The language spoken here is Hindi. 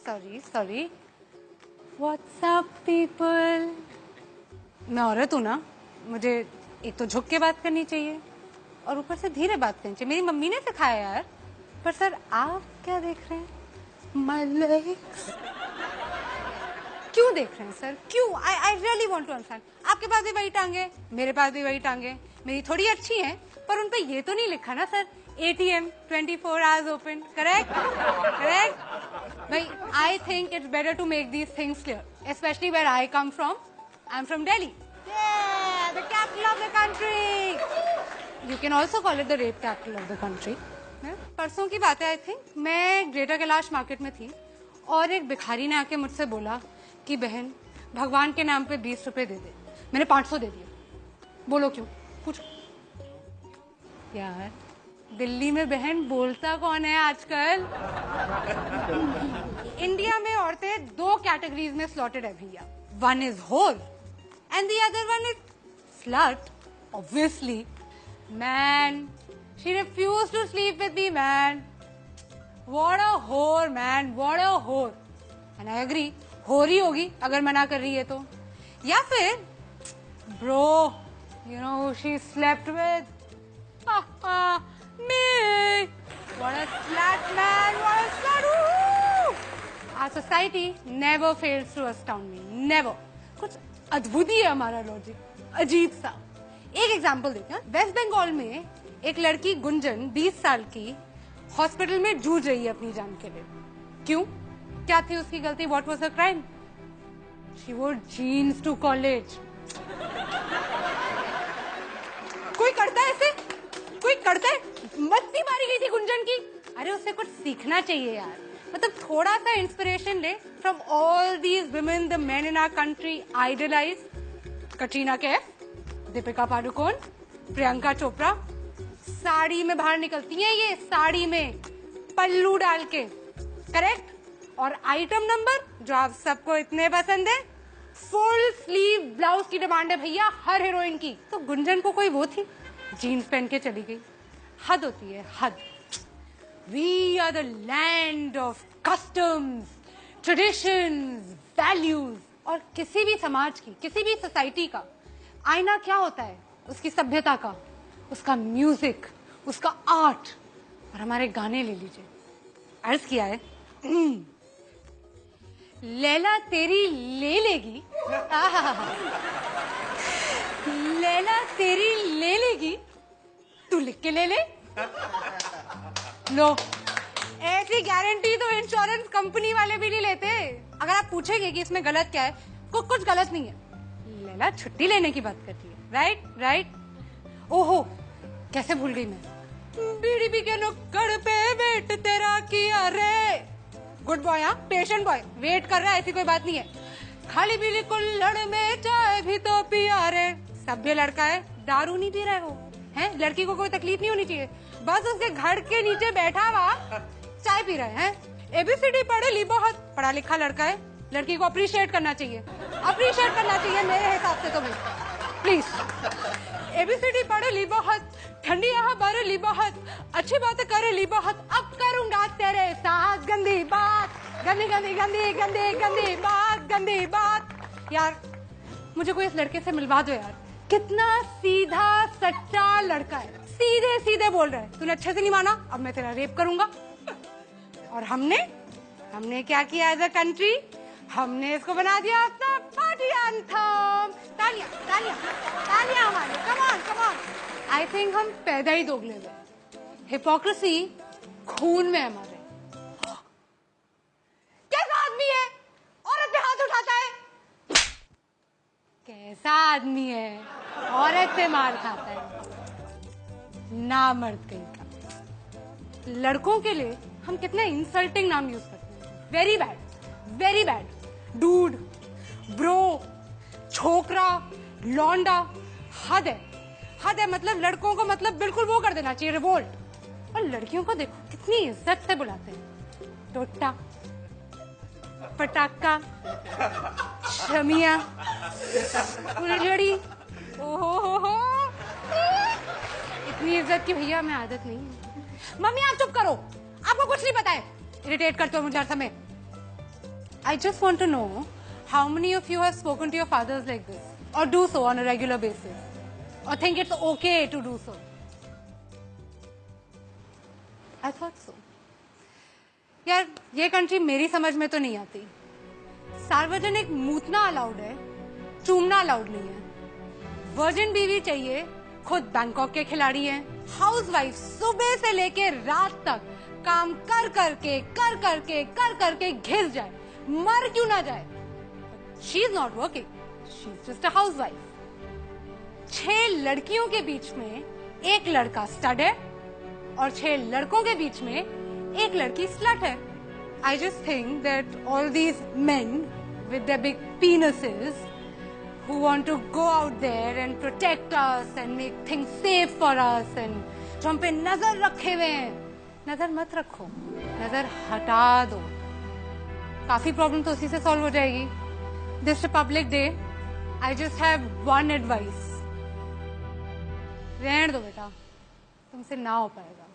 Sorry sorry. WhatsApp people. मैं औरत हूँ ना, मुझे एक तो झुक के बात करनी चाहिए और ऊपर से धीरे बात करनी चाहिए। मेरी मम्मी ने सिखाया यार। पर सर आप क्या देख रहे हैं? My legs. क्यों देख रहे हैं सर? क्यों? I really want to understand. आपके पास भी वही टांगे, मेरे पास भी वही टांगे। मेरी थोड़ी अच्छी हैं, पर उन पे ये तो नहीं लिखा ना sir ATM 24 hours open. Correct? Correct? भाई, I think it's better to make these things clear, especially where I come from. I'm from Delhi. Yeah, the capital of the country. You can also call it the rape capital of the country. परसों की बात है, I think. मैं ग्रेटर कैलाश मार्केट में थी और एक भिखारी ने आके मुझसे बोला कि बहन भगवान के नाम पे 20 रुपए दे दे। मैंने 500 दे दिया। बोलो क्यों? पूछो। यार दिल्ली में बहन बोलता कौन है आजकल? इंडिया में औरतें 2 कैटेगरीज में स्लॉटेड है भैया। One is whore and the other one is slut. Obviously man, she refuse to sleep with me man. What a whore man, what a होर। एंड आई एग्री, होर ही होगी अगर मना कर रही है तो। या फिर bro, you know she slept with me. What a slut man, what a slut. Our society never fails to astound me, never. कुछ अद्भुत ही है हमारा लॉजिक, अजीब सा। एक एग्जांपल देते हैं। वेस्ट बंगाल में एक लड़की गुंजन 20 साल की हॉस्पिटल में जूझ रही है अपनी जान के लिए। क्यों? क्या थी उसकी गलती? What was her crime? She wore jeans to college. कोई करता है ऐसे? कोई करता है? मस्ती मारी गई थी गुंजन की। अरे उसे कुछ सीखना चाहिए यार। मतलब थोड़ा सा इंस्पिरेशन ले from all these women the men in our country idolise. Katrina Kaif, Deepika Padukone, Priyanka Chopra. Sari में बाहर निकलती हैं ये, साड़ी में पल्लू डाल के। करेक्ट? और आइटम नंबर जो आप सबको इतने पसंद है, फुल स्लीव ब्लाउज की डिमांड है भैया हर हीरोइन की। तो गुंजन को कोई वो थी, जीन्स पहन के चली गई। हद होती है, हद। We are the land of customs, traditions, values. और किसी भी समाज की, किसी भी सोसाइटी का आईना क्या होता है? उसकी सभ्यता का, उसका म्यूजिक, उसका आर्ट। और हमारे गाने ले लीजिए। अर्ज किया है लैला तेरी ले लेगी, लैला तेरी ले लेगी, तू लिख के ले ले। लो, ऐसी गारंटी तो इंश्योरेंस कंपनी वाले भी नहीं लेते। अगर आप पूछेंगे कि इसमें गलत क्या है, कुछ गलत नहीं है। लैला छुट्टी लेने की बात करती है। Right right. ओहो, कैसे भूल गई मैं। बीडीपी के नुक्कड़ पे वेट तेरा किया रे। गुड बॉय, हाँ, पेशेंट बॉय, वेट कर रहा है, ऐसी कोई बात नहीं है। खाली पीली कुल्हड़ में चाय भी तो पिया रे। सभ्य लड़का है, दारू नहीं पी रहा है वो, है? लड़की को कोई तकलीफ नहीं होनी चाहिए, बस उसके घर के नीचे बैठा हुआ चाय पी रहा है। ABCD पढ़े ली बहुत, पढ़ा लिखा लड़का है। लड़की को अप्रिशिएट करना चाहिए, अप्रिशिएट करना चाहिए मेरे हिसाब से तो भाई, प्लीज। ABCD पढ़े ली बहुत, ठंडी यहाँ भर ली बहुत, अच्छी बातें करे ली बहुत, अब करूंगा तेरे साथ गंदी बात, गंदी गंदी गंदी गंदी गंदी बात, गंदी बात। यार मुझे कोई इस लड़के से मिलवा दो यार। कितना सीधा सच्चा लड़का है, सीधे सीधे बोल रहा है। तूने अच्छे से नहीं माना, अब मैं तेरा रेप करूंगा। और हमने क्या किया एज अ कंट्री? हमने इसको बना दिया अपना पार्टी एंथम। तालियां तालियां तालियां हमारे, come on come on. I think हम पैदा ही दोगले हुए। हिपोक्रेसी खून में हमारे। कैसा आदमी है? औरत पे हाथ उठाता है। कैसा आदमी है? औरत से मार खाता है। ना मर्द कहीं का। लड़कों के लिए हम कितने इंसल्टिंग नाम यूज करते हैं। Very bad, very bad. Dude, bro, छोकरा, लौंडा। हद है, हद है। मतलब लड़कों को मतलब बिल्कुल वो कर देना चाहिए, रिवोल्ट। और लड़कियों को देखो कितनी इज्जत से बुलाते हैं। टोटा, पटाखा, शमिया, उलझड़ी। ओहो, इतनी इज्जत की भैया हमें आदत नहीं है। मम्मी आप चुप करो, आपको कुछ नहीं पता है। इरिटेट करते हो मुझे हर समय। I just want to know how many of you have spoken to your fathers like this, or do so on a regular basis, or think it's okay to do so. I thought so. यार ये कंट्री मेरी समझ में तो नहीं आती. सार्वजनिक मूतना अलाउड है, चूमना अलाउड नहीं है. वर्जिन बीवी चाहिए, खुद बैंकॉक के खिलाड़ी हैं. हाउसवाइफ सुबह से लेके रात तक काम कर करके घिस जाए, मर क्यों ना जाए. She is not working, she is just a housewife. 6 लड़कियों के बीच में एक लड़का स्टड है और 6 लड़कों के बीच में एक लड़की स्लट है. I just think that all these men with their big penises who want to go out there and protect us and make things safe for us and जो हम पे नजर रखे हुए हैं, नजर मत रखो, नजर हटा दो. काफी प्रॉब्लम तो उसी से सॉल्व हो जाएगी. This Republic Day, I just have one advice. रहने दो बेटा, तुमसे ना हो पाएगा.